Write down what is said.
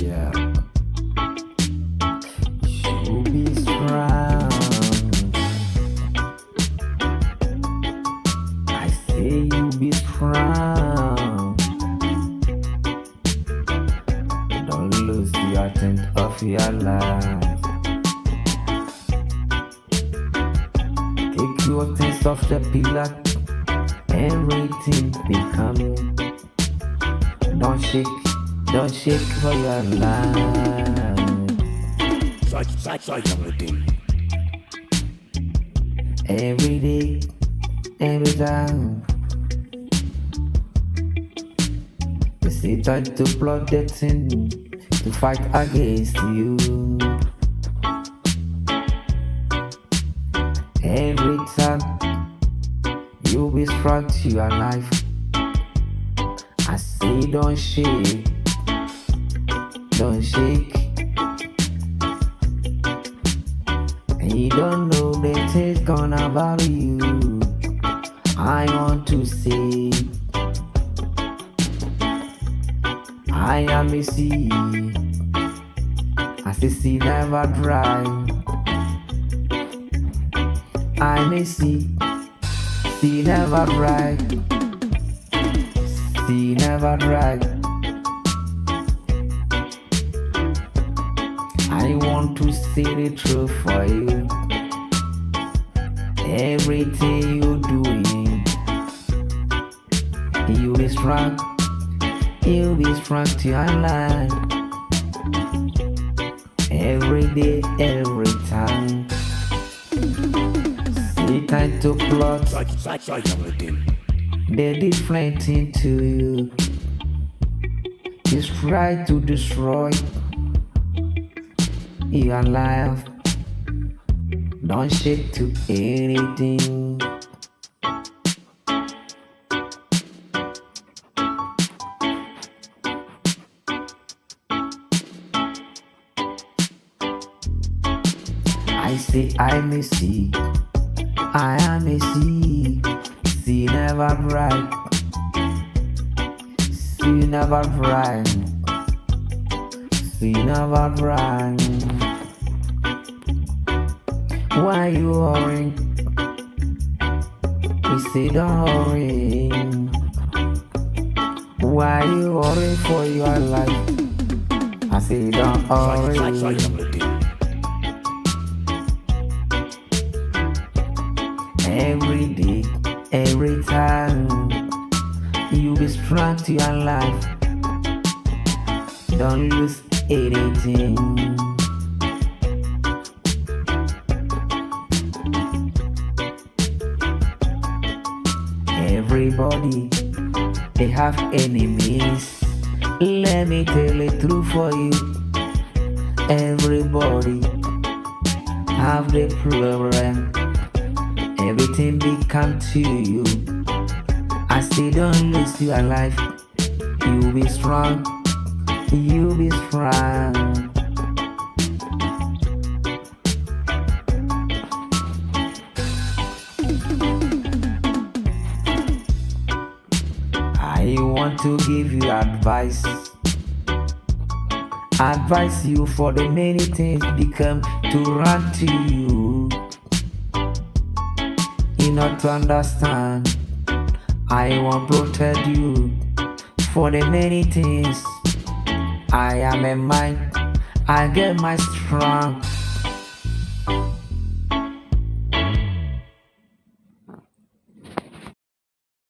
Yeah, you be strong. I say you be strong. Don't lose the attempt of your life. Take your taste off the pillar. Everything becoming. Don't shake for your life. Every day, every time. They say try to plot that thing to fight against you. Every time you be strong to your life. I say don't shake, don't shake. You don't know that it's gonna bother you. I want to say I am a sea. As the sea never dry. I'm a sea never dry. Sea never dry. I want to say the truth for you. Everything you're doing, you be strong. You be strong to your life. Every day, every time. See time to plot the different thing to you. Just try to destroy your life. Don't shake to anything. I say I'm a sea. I am a sea. Sea never bright. Sea never bright. Sea never bright. Why you worrying? We say don't worry. Why you worrying for your life? I say don't worry. Every day, every time, you be strong to your life. Don't lose anything. Everybody, they have enemies. Let me tell it true for you. Everybody have the problem. Everything become to you. I say don't lose your life. You be strong. You be strong. I want to give you advice. Advise you for the many things become to run to you. You not to understand. I want to protect you for the many things. I am a mind. I get my strength.